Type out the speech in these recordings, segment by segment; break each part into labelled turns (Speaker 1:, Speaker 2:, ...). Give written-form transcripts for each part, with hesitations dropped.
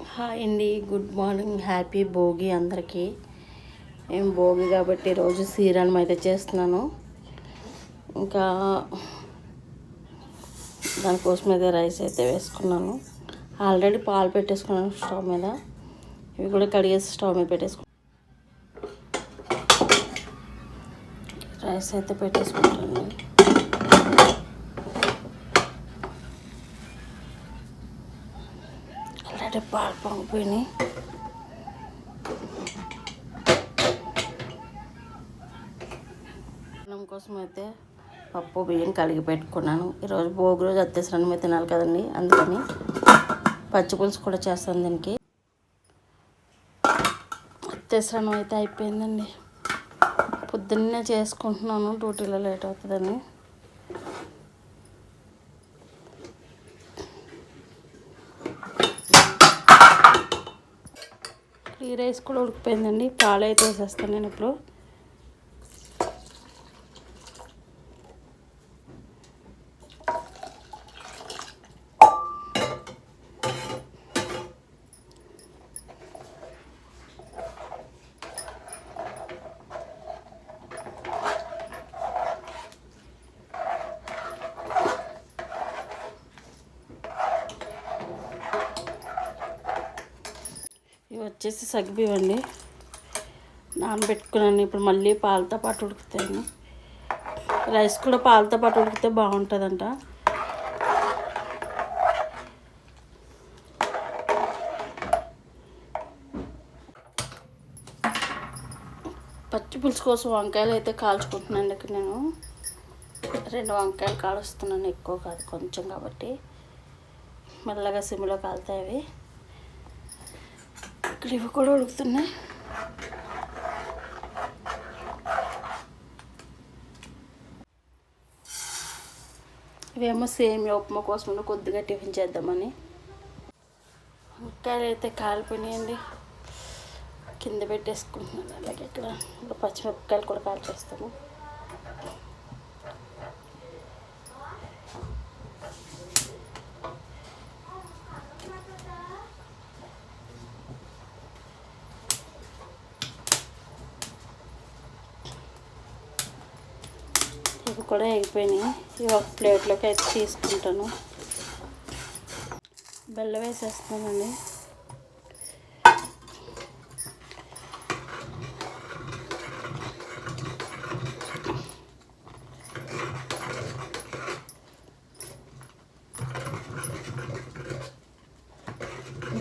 Speaker 1: Hi అండి, good morning, happy Bhogi అందరికీ. నేను భోగి కాబట్టి రోజు సీరానం అయితే చేస్తున్నాను. ఇంకా దానికోసం అయితే రైస్ అయితే వేసుకున్నాను. ఆల్రెడీ పాలు పెట్టేసుకున్నాను స్టవ్ మీద. ఇవి కూడా కడిగేసి స్టవ్ మీద పెట్టేసుకున్నాను. రైస్ అయితే పెట్టేసుకుంటాను. ఆల్రెడీ పాలు పొంగిపోయినాయి. అన్నం కోసం అయితే పప్పు బియ్యం కలిగి పెట్టుకున్నాను. ఈరోజు భోగి రోజు అత్తేసరన్నం అయితే తినాలి కదండి, అందుకని పచ్చి పులుసు కూడా చేస్తాను. దీనికి అత్తేసరన్నం అయితే అయిపోయిందండి. పొద్దున్నే చేసుకుంటున్నాను, డ్యూటీలో లేట్ అవుతుందని. ఈ రైస్ కూడా ఉడికిపోయిందండి. పాలు అయితే వేసేస్తాను నేను ఇప్పుడు. ఇవి వచ్చేసి సగ్గుబియ్యం అండి, నానబెట్టుకున్నాను. ఇప్పుడు మళ్ళీ పాలతో పాటు ఉడుకుతాను. రైస్ కూడా పాలతో పాటు ఉడికితే బాగుంటుందంట. పచ్చి పులుసు కోసం వంకాయలు అయితే కాల్చుకుంటున్నాను. ఇక్కడ నేను 2 వంకాయలు కాలుస్తున్నాను, ఎక్కువ కాదు, కొంచెం కాబట్టి మెల్లగా సిమ్లో కాలుతాయి అవి. ఇక్కడ ఇవి కూడా ఉడుకుతున్నాయి. ఇవేమో సేమియా ఉప్మా కోసం కొద్దిగా టిఫిన్ చేద్దామని. వంకాయలు అయితే కాలిపోయినాయండి, కింద పెట్టేసుకుంటున్నాను. అలాగే ఇక్కడ పచ్చిమిరపకాయలు కూడా కాల్చేస్తాము. ఇవి కూడా అయిపోయినాయి. ఇవి ఒక ప్లేట్లోకి అయితే తీసుకుంటాను. బెల్లం వేసేస్తానండి.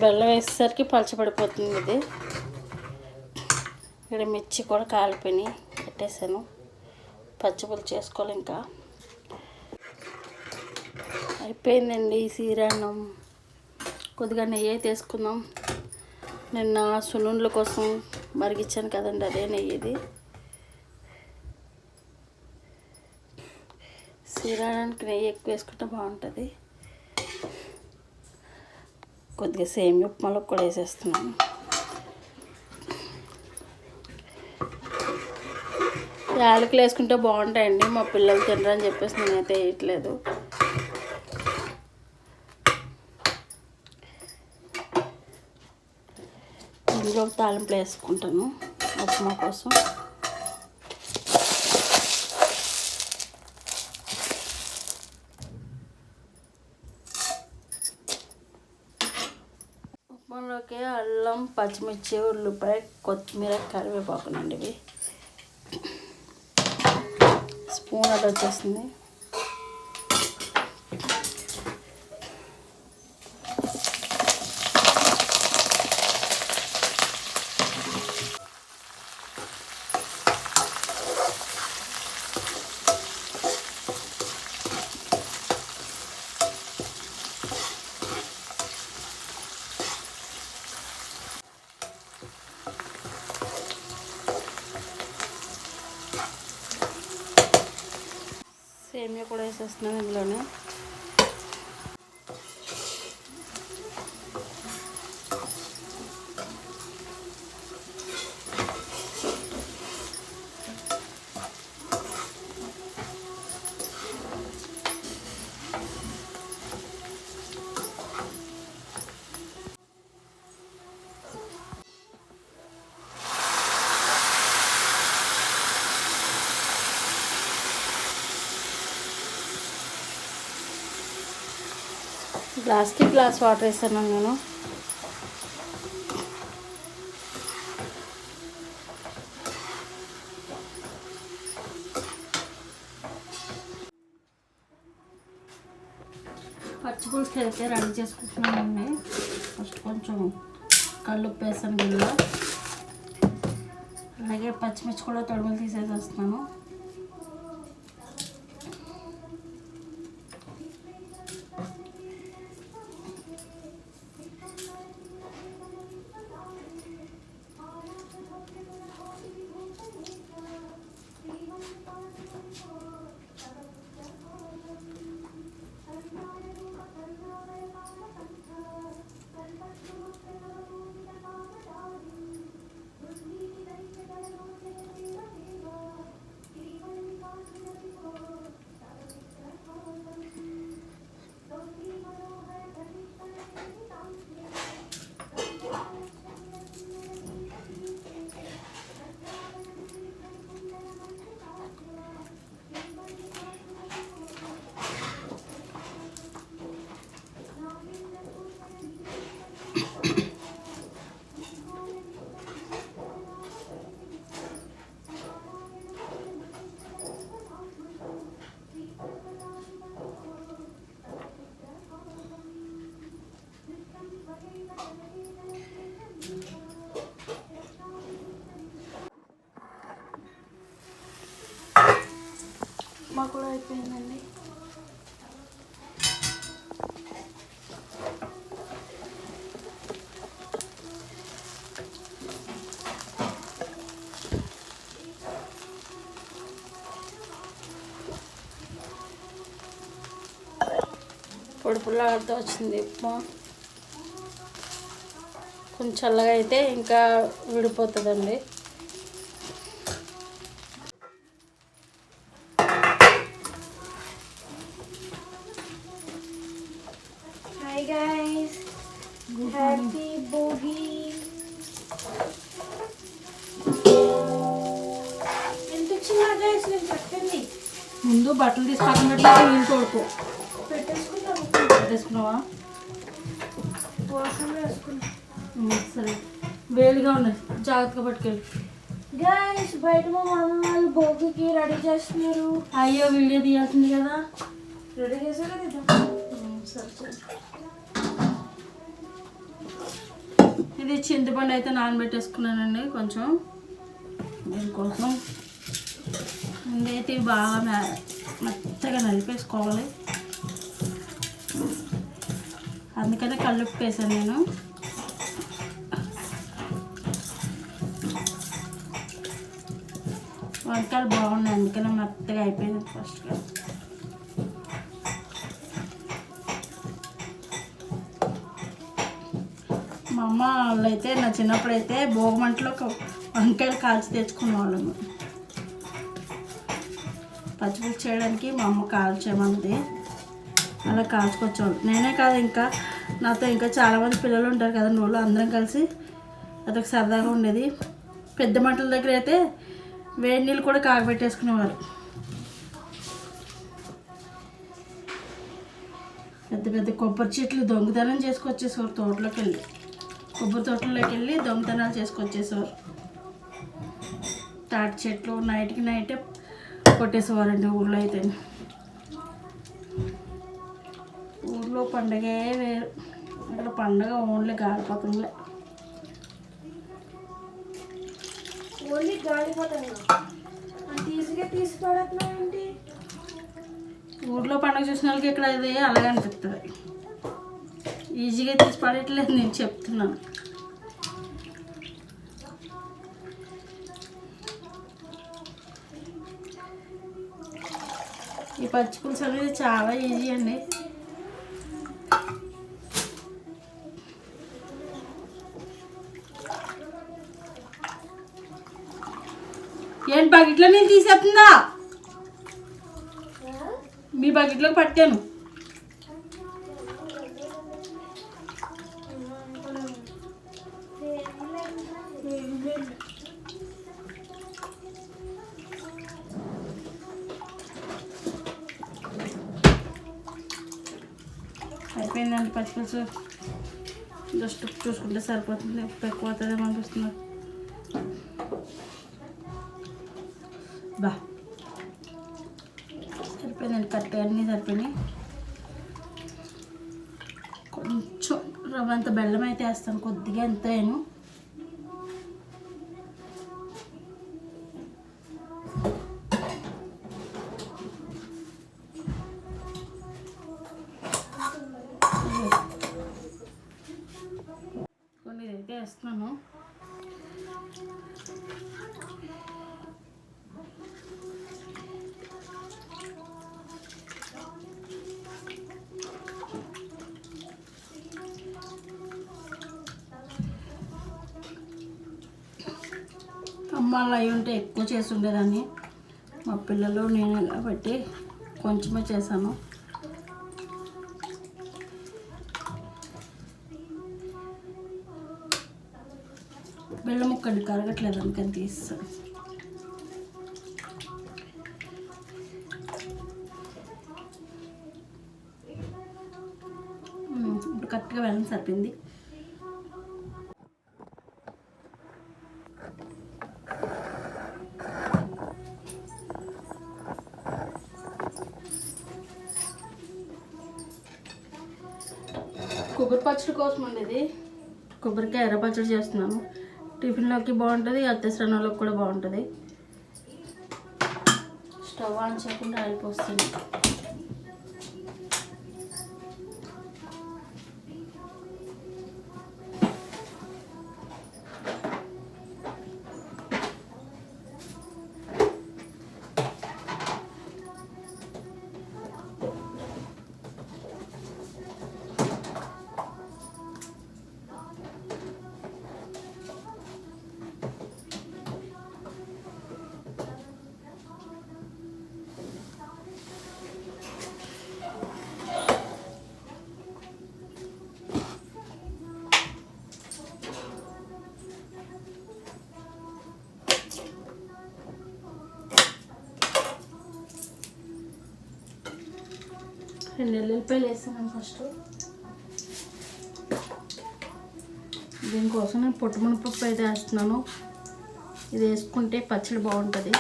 Speaker 1: బెల్లం వేసేసరికి పలచబడిపోతుంది ఇది. ఇక్కడ మిర్చి కూడా కాలిపోయి పెట్టేసాను. పచ్చిపులుసు చేసుకోవాలి. ఇంకా అయిపోయిందండి సీరాన్నం. కొద్దిగా నెయ్యి అయితే వేసుకుందాం. నిన్న సున్నుండ్ల కోసం మరిగించాను కదండి, అదే నెయ్యి ఇది. సీరానానికి నెయ్యి ఎక్కువ వేసుకుంటే బాగుంటుంది. కొద్దిగా సేమియా ఉప్మాలో కూడా వేసేస్తున్నాను. యాలకులు వేసుకుంటే బాగుంటాయండి, మా పిల్లలు తినరని చెప్పేసి నేనైతే వేయట్లేదు. ఇందులో తాలింపులు వేసుకుంటాను ఉప్మా కోసం. ఉప్మాలోకి అల్లం, పచ్చిమిర్చి, ఉల్లిపాయ, కొత్తిమీర, కరివేపాకునండి. ఇవి స్పూన్ అట్లా వచ్చేస్తుంది. సేమియా కూడా వేసేస్తున్నాను ఇందులోనే. గ్లాస్ వాటర్ వేస్తాను నేను. పచ్చిపులుసుకి అయితే రెడీ చేసుకుంటున్నానండి. ఫస్ట్ కొంచెం కల్లుప్పు వేస్తాను గిన్నెలో. అలాగే పచ్చిమిర్చి కూడా తొడుములు తీసేసి వస్తున్నాను. మా కూడా అయిపోయిందండి. పొడి పుల్లగా వచ్చింది ఉప్మా. కొంచెం చల్లగా అయితే ఇంకా విడిపోతుందండి.
Speaker 2: Hi guys, happy Bogi. ఎంత చిన్న guys నేను పెట్టండి.
Speaker 1: ముందు బట్టలు తీసి పక్కన పెట్టి నీళ్ళు తోడుకో. పెట్టేసుకున్నావా?
Speaker 2: వాసన వేసుకున్నా.
Speaker 1: సరే, వేడిగా ఉన్నాయి, జాగ్రత్తగా పట్టుకెళ్ళి.
Speaker 2: గైస్ బయట మా మామ వాళ్ళు భోగికి రెడీ చేస్తున్నారు.
Speaker 1: అయ్యో వీడియో తీయాల్సింది కదా.
Speaker 2: రెడీ చేశారు కదా.
Speaker 1: సరే సరే. ఇది చింతపండు అయితే నానబెట్టేసుకున్నానండి కొంచెం. దీనికోసం ముందైతే ఇవి బాగా మెత్తగా నలిపేసుకోవాలి. అందుకనే కల్లుప్పు వేసాను నేను. వంకాయలు బాగున్నాయి, అందుకనే మెత్తగా అయిపోయింది ఫస్ట్గా. మా అమ్మ వాళ్ళు అయితే నా చిన్నప్పుడైతే భోగమంటలో వంకాయలు కాల్చి తెచ్చుకునేవాళ్ళము. పచ్చిపులుసు చేయడానికి మా అమ్మ కాల్చేమంది, అలా కాల్చుకొచ్చేవాళ్ళు. నేనే కాదు, ఇంకా నాతో ఇంకా చాలామంది పిల్లలు ఉంటారు కదా, వాళ్ళు అందరం కలిసి అదొక సరదాగా ఉండేది. పెద్ద మంటల దగ్గర అయితే వేడి నీళ్ళు కూడా కాగబెట్టేసుకునేవారు. పెద్ద పెద్ద కొబ్బరి చెట్లు దొంగతనం చేసుకొచ్చేసేవారు. తోటలోకి వెళ్ళి, కొబ్బరి తోటలోకి వెళ్ళి దొంగతనాలు చేసుకొచ్చేసేవారు. తాటి చెట్లు నైట్కి నైటే కొట్టేసేవారండి ఊళ్ళో అయితే. ఊళ్ళో పండగే వేరు, ఇక్కడ పండగ ఓన్లీ గాలిపోతుందిలే.
Speaker 2: ఓన్లీ గాలిపోతాను అంత ఈజీగా తీసుకోవడం.
Speaker 1: ఊర్లో పండుగ చూసిన వాళ్ళకి ఇక్కడ ఇది అలాగే అనిపిస్తుంది. ఈజీగా తీసి పడేయట్లేదు, నేను చెప్తున్నాను. ఈ పచ్చి పులుసు అనేది చాలా ఈజీ అండి. ఏంటి బకెట్లో నీళ్ళు తీసేస్తుందా? మీ బకెట్లోకి పట్టాను. అయిపోయిందండి పచ్చిపులుసు. జస్ట్ చూసుకుంటే సరిపోతుంది. ఉప్పు ఎక్కువ అవుతుందేమో అనిపిస్తుంది. బా సరిపోయిందండి, కరెక్ట్గా అన్నీ సరిపోయినాయి. కొంచెం రవ్వంత బెల్లం అయితే వేస్తాను, కొద్దిగా ఎంత వేయను. కొన్ని ఇదైతే వేస్తున్నాను. అమ్మాళ్ళు అవి ఉంటే ఎక్కువ చేసి ఉండేదాన్ని. మా పిల్లలు నేను కాబట్టి కొంచెమే చేశాను. బెల్లం ముక్కండి కరగట్లేదు, అందుకని తీస్తాను. ఇప్పుడు కరెక్ట్గా బెల్లం సరిపోయింది. కొబ్బరి పచ్చడి కోసం అండి ఇది. కొబ్బరికాయ ఎర్ర పచ్చడి చేస్తున్నాను. టిఫిన్లోకి బాగుంటుంది, అత్యసరణలోకి కూడా బాగుంటుంది. స్టవ్ ఆన్ చేయకుండా ఆరిపోస్తుంది. రెండు ఎల్లుల్లిపాయలు వేస్తాను ఫస్ట్. దీనికోసం నేను పొట్టు మినపప్పు అయితే వేస్తున్నాను. ఇది వేసుకుంటే పచ్చడి బాగుంటుంది.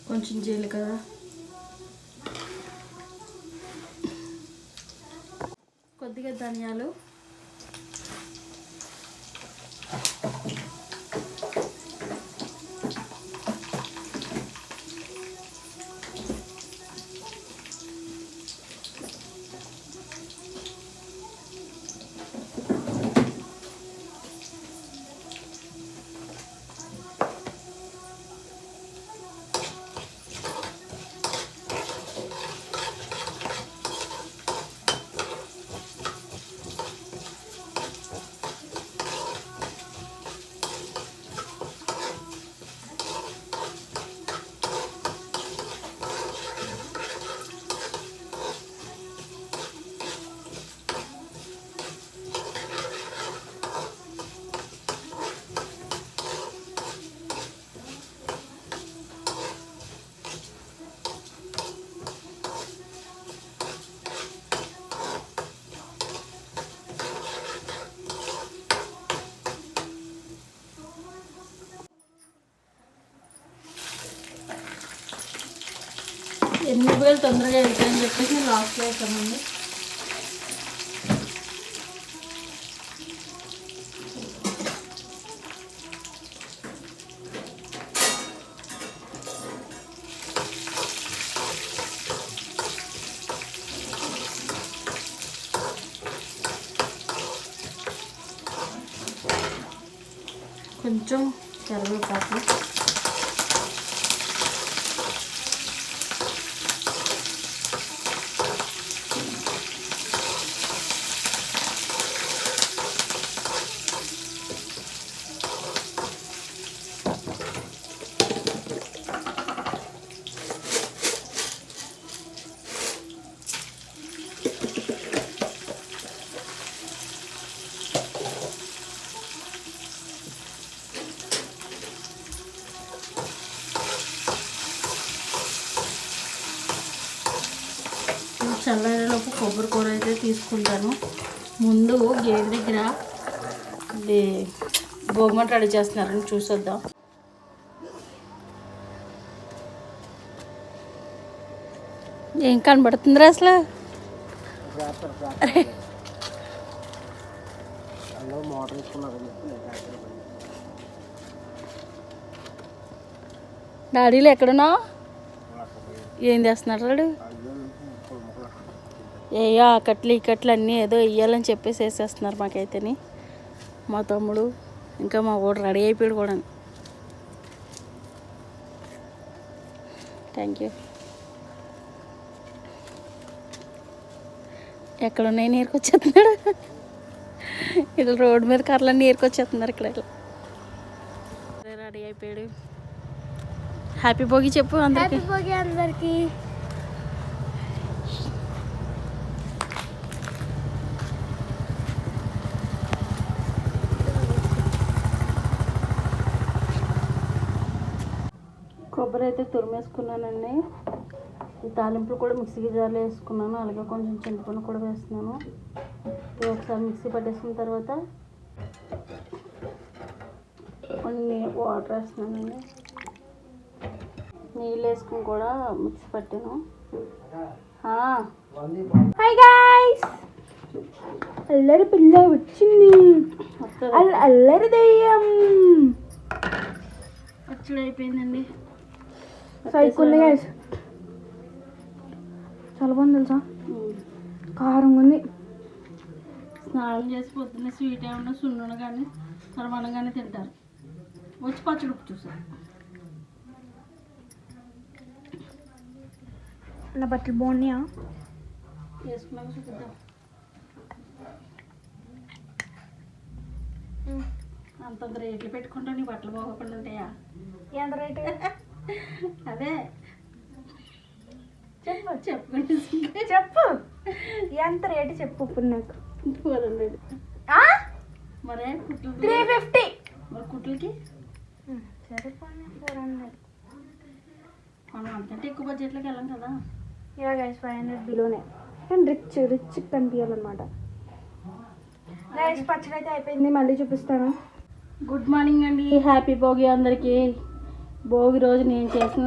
Speaker 1: కొంచెం జీలకర్ర, కొద్దిగా ధనియాలు, ఎన్నిపాయలు తొందరగా వెళ్తాయని చెప్పేసి నేను లాస్ట్లో వేసామండి. కొంచెం కరివేపాకు, చల్లలోపు కొబ్బరి కూర అయితే తీసుకుంటాను. ముందు గేట్ దగ్గర ఇది భోగిమంట రెడీ చేస్తున్నారని చూసొద్దాం. ఏం కనబడుతుందిరా అసలు? డాడీలు ఎక్కడున్నావు? ఏం చేస్తున్నాడు వాడు? ఏయో ఆ కట్లు ఈ కట్లు అన్నీ ఏదో వెయ్యాలని చెప్పేసి వేసేస్తున్నారు మాకైతేని. మా తమ్ముడు ఇంకా మా ఊడు రెడీ అయిపోయాడు కూడా. Thank you. ఎక్కడున్నాయి నీరుకొచ్చేస్తున్నాడు. ఇట్లా రోడ్డు మీద కర్రలన్నీ నీరుకొచ్చేస్తున్నారు ఇక్కడ. రెడీ అయిపోయాడు. హ్యాపీ భోగి చెప్పు అందరికి.
Speaker 2: హ్యాపీ భోగి అందరికి.
Speaker 1: కొబ్బరి అయితే తురిమేసుకున్నానండి. ఈ తాలింపులు కూడా మిక్సీ జార్లో వేసుకున్నాను. అలాగే కొంచెం చింతపండు కూడా వేస్తున్నాను. ఇది ఒకసారి మిక్సీ పట్టేసుకున్న తర్వాత కొన్ని వాటర్ వేస్తున్నానండి. నీళ్ళు వేసుకుని కూడా మిక్సీ పట్టాను.
Speaker 2: హాయ్ గైస్, అల్లరి పిల్ల వచ్చింది. అల్లరి దెయ్యం
Speaker 1: పచ్చడి అయిపోయిందండి.
Speaker 2: సైకిల్ గైస్ చాలా బాగుంది తెలుసా, కారం ఉంది.
Speaker 1: స్నానం చేసి పొద్దున్న స్వీట్ ఏమన్నా సున్నును కానీ సరమానంగానే తింటారు. వచ్చి పచ్చడి ఉప్పు చూసారు.
Speaker 2: నా బట్టలు బాగున్నాయా?
Speaker 1: వేసుకున్నాక చూపిద్దాం. అంతంత రేట్లు పెట్టుకుంటా నీ బట్టలు బాగోకుండా ఉంటాయా?
Speaker 2: ఎంత రేటు?
Speaker 1: అదే
Speaker 2: చెప్పు
Speaker 1: చెప్పుకుంటే
Speaker 2: చెప్పు, ఎంత రేటు చెప్పు ఇప్పుడు నాకు.
Speaker 1: 400. మరే కుట్లు
Speaker 2: 350.
Speaker 1: మరి కుట్లకి
Speaker 2: సరిపోయి 400.
Speaker 1: మనం అంతకంటే ఎక్కువ బడ్జెట్లోకి వెళ్ళాం కదా.
Speaker 2: ఇలా గైస్ 500 బిలోనే, కానీ రిచ్ కనిపించాలన్నమాట. గైస్ పచ్చడి అయితే అయిపోయింది, మళ్ళీ చూపిస్తాను.
Speaker 1: గుడ్ మార్నింగ్ అండి. హ్యాపీ భోగి అందరికీ. భోగి రోజు నేను చేసిన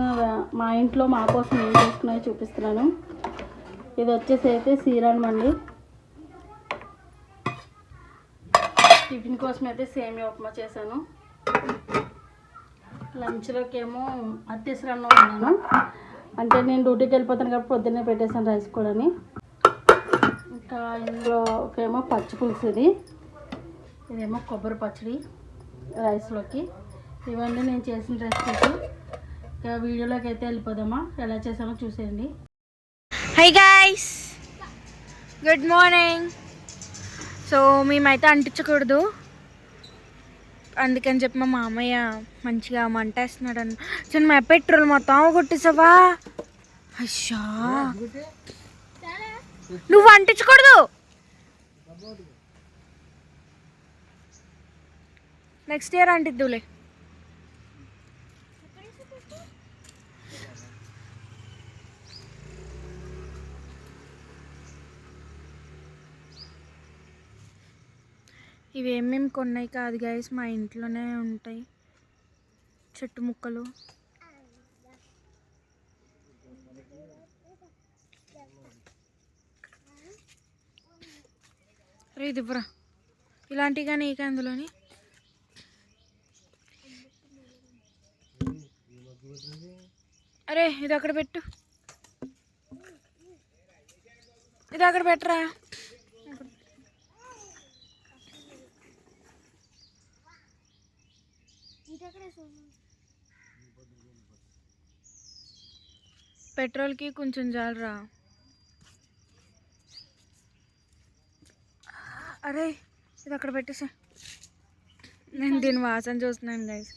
Speaker 1: మా ఇంట్లో మా కోసం నేను చేసుకున్నవి చూపిస్తున్నాను. ఇది వచ్చేసి అయితే శ్రీరామ్ అండి. టిఫిన్ కోసం అయితే సేమియా ఉప్మా చేశాను. లంచ్లోకి ఏమో అత్తేసరన్నం ఉన్నాను. అంటే నేను డ్యూటీకి వెళ్ళిపోతాను కాబట్టి పొద్దున్నే పెట్టేశాను రైస్ కూడాని. ఇంకా ఇందులో ఒకేమో పచ్చి పులుసు, ఇదేమో కొబ్బరి పచ్చడి రైస్లోకి. ఇవన్నీ నేను చేసిన రెసిపీస్. ఇక వీడియోలోకి అయితే వెళ్ళిపోదామా, ఎలా చేసామో చూసేయండి.
Speaker 2: Hi guys, good morning. So మేమైతే అంటించకూడదు, అందుకని చెప్పి మా మామయ్య మంచిగా మంట వేస్తున్నాడు అన్న. సో మా పెట్రోల్ మొత్తం కొట్టేసావా? అయ్యా, నువ్వు అంటించకూడదు. Next year అంటిద్దులే. ఇవి ఏమేమి కొన్నాయి కాదు గైస్, మా ఇంట్లోనే ఉంటాయి చెట్టు ముక్కలు. రే దివ్వరా, ఇలాంటివి కానీ ఇక అందులోని అరే ఇది అక్కడ పెట్టు, ఇది అక్కడ పెట్టరా. పెట్రోల్కి కొంచెం జాలరా. అరే ఇది అక్కడ పెట్టేసా, నేను దీని వాసన చూస్తున్నాను గైస్.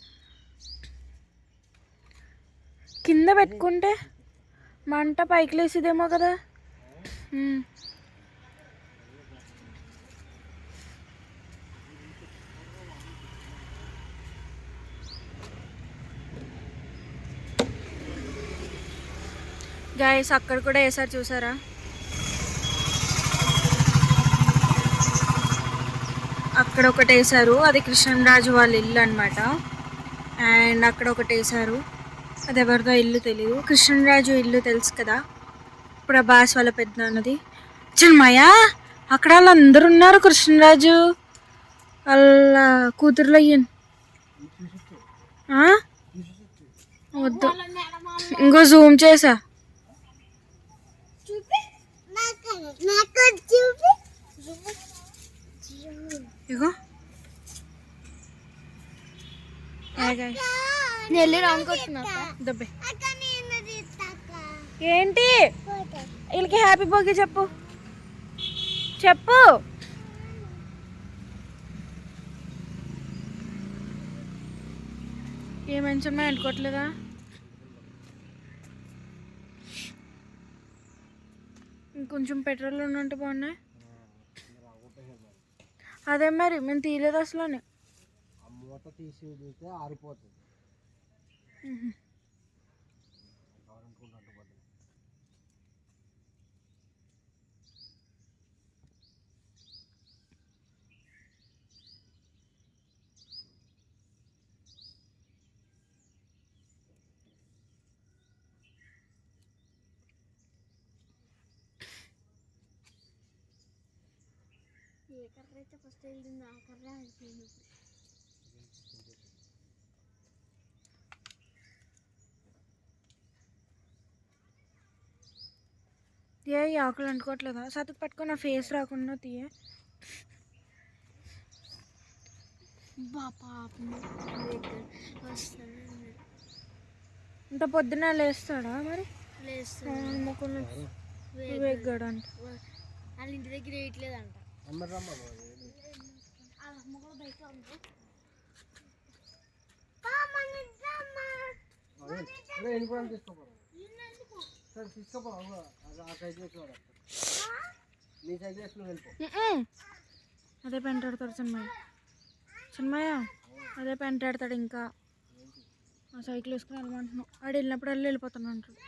Speaker 2: కింద పెట్టుకుంటే మంట పైకి లేసిదేమో కదా. గైస్ అక్కడ కూడా వేసారు చూసారా. అక్కడ ఒకటి వేసారు, అది కృష్ణరాజు వాళ్ళ ఇల్లు అనమాట. అండ్ అక్కడ ఒకటి వేసారు, అది ఎవరిదో ఇల్లు తెలియదు. కృష్ణరాజు ఇల్లు తెలుసు కదా, ప్రభాస్ వాళ్ళ పెద్దనాన్నది. చిన్మయ్య అక్కడ వాళ్ళందరూ ఉన్నారు, కృష్ణరాజు వాళ్ళ కూతురులో వద్దు, ఇంకో జూమ్ చేసా. ఇగో ఏంటి వీళ్ళకి హ్యాపీ బర్త్డే చెప్పు చెప్పు. ఏమంచమ్మా ఎంటుకోవట్లేదా? ఇంకొంచెం పెట్రోల్ ఉన్నట్టు బాగున్నాయి. అదే మరి మేము తీయలేదు అసలు.
Speaker 3: ఆరిపోతుంది.
Speaker 2: ఏ కర్ర అయితే ఫస్ట్ వెళ్ళింది ఆ కర్ర అయిపోయింది. ఏ ఈ ఆకులు అంటుకోవట్లేదా? సతుకు పట్టుకొని నా ఫేస్ రాకుండా తీయ. ఇంత పొద్దున లేస్తాడా మరి? లేస్తాడు వేగ్గాడంట. వాళ్ళ ఇంటి దగ్గర వేయట్లేదంట. అదే పెంటాడతాడు చిన్మయ్య. చిన్మయ్య అదే పెంటాడతాడు. ఇంకా ఆ సైకిల్ వేసుకుని వెళ్ళమంటున్నావు. ఆడు వెళ్ళినప్పుడు వెళ్ళిపోతాను అంటాడు.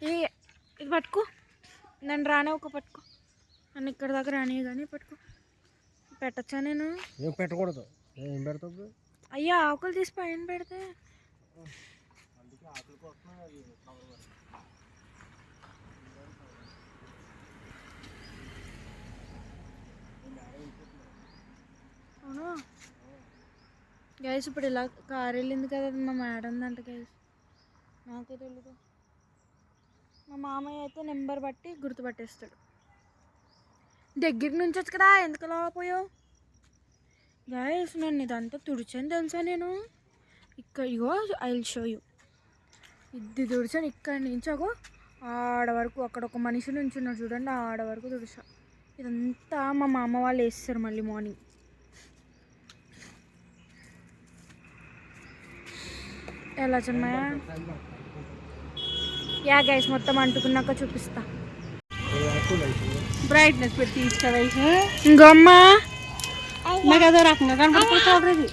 Speaker 2: ఏ ఇది పట్టుకో, నన్ను రానే ఒక పట్టుకో, నన్ను ఇక్కడ దగ్గర రాని కానీ పట్టుకో. పెట్టచ్చా నేను?
Speaker 3: ఏం పెట్టకూడదు. ఏం పెడతావు?
Speaker 2: అయ్యా ఆకులు తీసి పైన పెడితే అవునా గైస్. ఇప్పుడు ఇలా కారు వెళ్ళింది కదా, మా మేడం అంట గైస్, నాకే తెలీదు. మా మామయ్య అయితే నెంబర్ బట్టి గుర్తుపట్టేస్తాడు. దగ్గర నుంచి వచ్చు కదా, ఎందుకు అలా పోయావు గైస్? నేను ఇదంతా తుడిచాను తెలుసా నేను. ఇక్కడ ఇగో ఐ విల్ షో యూ. ఇది తుడిచాను ఇక్కడి నుంచి అగో ఆడ వరకు. అక్కడ ఒక మనిషి నుంచి ఉన్నాడు చూడండి, ఆడ వరకు తుడిచా. ఇదంతా మా మామ వాళ్ళు వేస్తారు మళ్ళీ మార్నింగ్. ఎలా చిన్నయా? యా గైస్ మొత్తం అంటుకున్నాక చూపిస్తా.
Speaker 1: బ్రైట్నెస్ పెట్టి ఇస్తావా?
Speaker 2: ఇంకమ్మా
Speaker 1: నాకు అదో రకంగా కనపడుతుంది.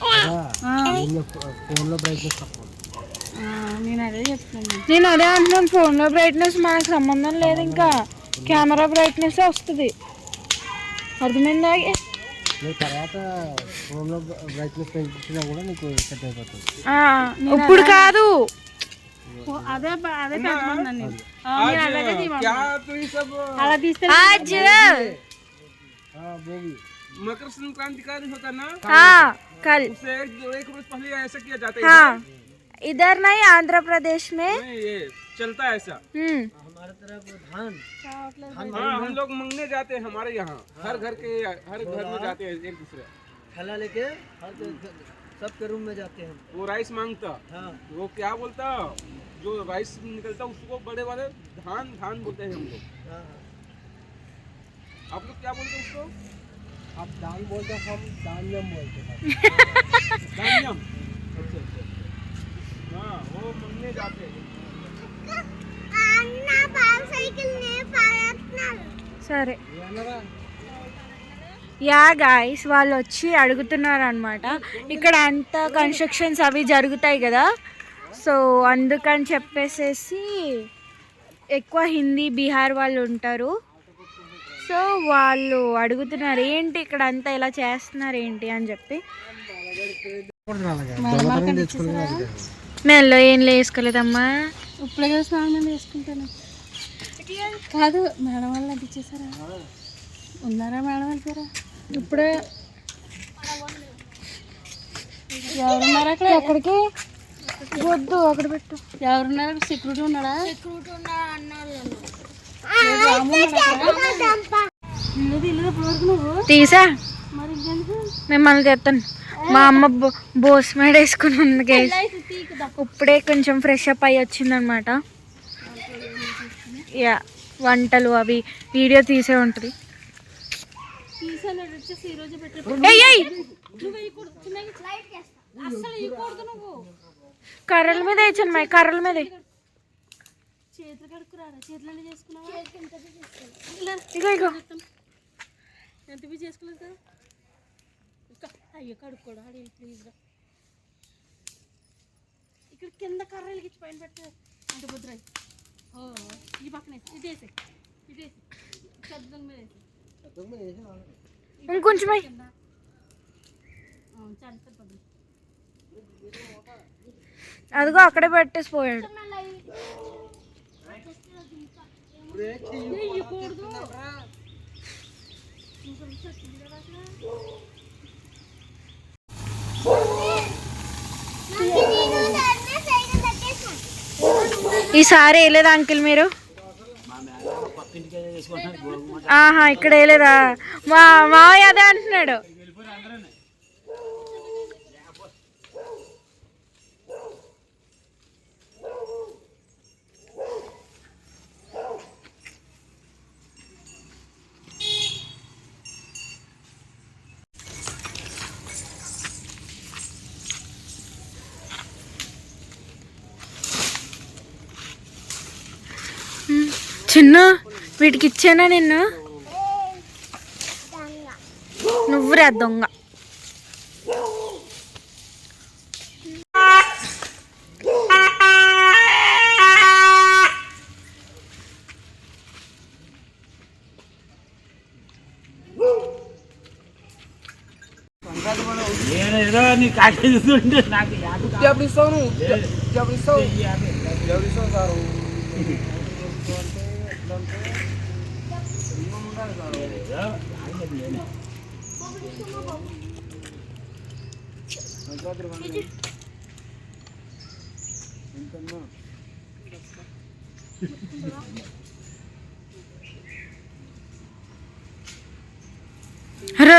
Speaker 1: నేను అదే చెప్తున్నాను.
Speaker 2: నేను అదే అంటున్నాను, ఫోన్లో బ్రైట్నెస్ మనకు సంబంధం లేదు, ఇంకా కెమెరా బ్రైట్నెస్ వస్తుంది. అర్థమైందా?
Speaker 3: తర్వాత ఫోన్లో బ్రైట్నెస్ పెంచినా కూడా నీకు సెట్ అయిపోతుంది.
Speaker 2: ఇప్పుడు కాదు,
Speaker 1: అదే అదే పెట్టమన్నాను.
Speaker 4: अला
Speaker 2: आज
Speaker 4: मकर संक्रांति का दिन होता ना?
Speaker 2: हाँ कल।
Speaker 4: उससे एक रोज पहले ऐसा किया जाता है।
Speaker 2: हाँ इधर नहीं, आंध्र प्रदेश में
Speaker 4: नहीं, ये चलता है ऐसा।
Speaker 3: हमारे तरफ धान
Speaker 4: हाँ हम लोग मंगने जाते हैं हमारे यहाँ। हर घर में जाते हैं एक दूसरे।
Speaker 3: थैला लेके सबके रूम में जाते हैं।
Speaker 4: वो राइस मांगता।
Speaker 3: हाँ
Speaker 4: वो क्या बोलता, जो राइस निकलता उसको बड़े वाले धान बोलते हैं हम लोग। आप लोग क्या बोलते हैं उसको?
Speaker 3: आप दान बोलते हैं, हम धान्यम बोलते हैं।
Speaker 4: धान्यम। हाँ वो मंगने जाते हैं।
Speaker 2: సరే యా గాయ్స్, వాళ్ళు వచ్చి అడుగుతున్నారు అనమాట. ఇక్కడ అంతా కన్స్ట్రక్షన్స్ అవి జరుగుతాయి కదా, సో అందుకని చెప్పేసేసి ఎక్కువ హిందీ బీహార్ వాళ్ళు ఉంటారు. సో వాళ్ళు అడుగుతున్నారు ఏంటి ఇక్కడ అంతా ఇలా చేస్తున్నారు ఏంటి అని చెప్పి. మెల్లో ఏం వేసుకోలేదమ్మా.
Speaker 1: ఇప్పుడే కదా స్నానం చేసుకుంటాను. కాదు మేడం వాళ్ళు అంటించేసారా? ఉన్నారా మేడం వెళ్తారా?
Speaker 2: ఇప్పుడే
Speaker 1: ఎవరున్నారు అక్కడ?
Speaker 2: ఎక్కడికి వద్దు అక్కడ పెట్టు.
Speaker 1: ఎవరున్నారు అక్కడ? సెక్యూరిటీ ఉన్నాడా?
Speaker 2: తీసా
Speaker 1: మరి ఇంకెందుకు?
Speaker 2: మిమ్మల్ని తెస్తాను. మా అమ్మ బోస్ మేడ వేసుకుని ఉంది గైస్. ఇప్పుడే కొంచెం ఫ్రెష్ అప్ అయ్యి వచ్చిందనమాట. యా వంటలు అవి వీడియో తీసే ఉంటుంది. కర్రల మీద వేసాను మా కర్రల మీద.
Speaker 1: చేతులు కడుక్కురారా? చేతులు చేసుకున్నావా?
Speaker 2: ఇగో ఇగో
Speaker 1: ఎంత బి చేసుకోలేదు కదా. అయ్యో కడుక్కోడా ప్లీజ్గా. ఇక్కడ కింద కర్రలకి ఇచ్చి పైన పెట్టే అంటే బుద్రాయి. ఈ పక్కన ఇటేసి ఇటేసి పెద్ద మీద వేసి
Speaker 2: ఇంకొంచెం అదిగో అక్కడే పెట్టేసి పోయాడు. ఈసారి వేయలేదా అంకిల్ మీరు? ఆహా ఇక్కడ వేయలేదా? మావయ్య అదే అంటున్నాడు. చిన్న వీటికి ఇచ్చానా నిన్ను? నువ్వురా దొంగ.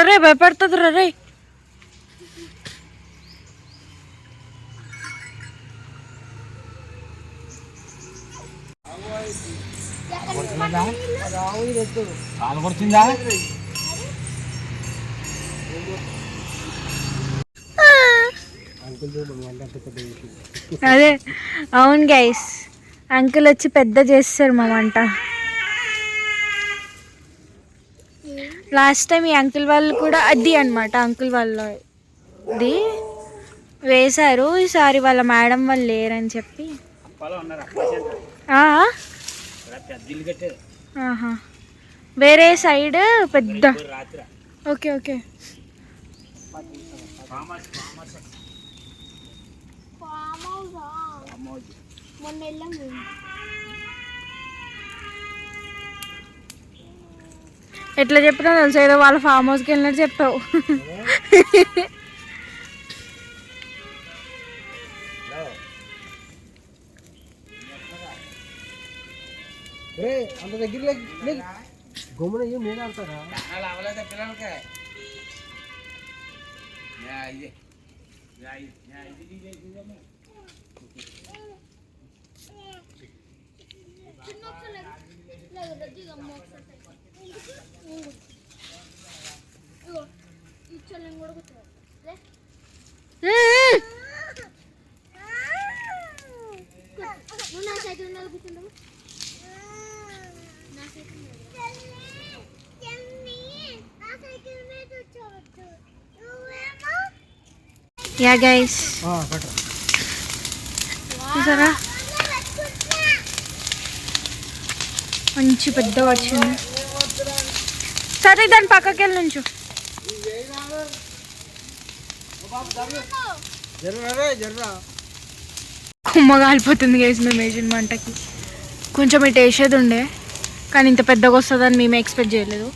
Speaker 2: రే భయపడుతుంది రే. అదే అవును గైస్, అంకుల్ వచ్చి పెద్ద చేస్తారు మా వంట. లాస్ట్ టైం ఈ అంకుల్ వాళ్ళు కూడా అది అనమాట, అంకుల్ వాళ్ళది వేశారు. ఈసారి వాళ్ళ మేడం వాళ్ళు లేరని చెప్పి వేరే సైడ్ పెద్ద. Okay okay. ఎట్లా చెప్పినా తెలుసు, ఏదో వాళ్ళ ఫామ్ హౌస్కి వెళ్ళినట్టు చెప్పావు.
Speaker 3: అంత దగ్గర గమ్మున ఏం నేను ఆడతారా?
Speaker 2: యా గైస్, చూసారా మంచి పెద్ద వచ్చింది. సరే దాని పక్కకి వెళ్ళి నుంచు. కుమ్మ కాలిపోతుంది గైస్ మేము వేసిన మంటకి. కొంచెం ఇటు వేసేది ఉండే కానీ ఇంత పెద్దగా వస్తుందని మేము ఎక్స్పెక్ట్ చేయలేదు.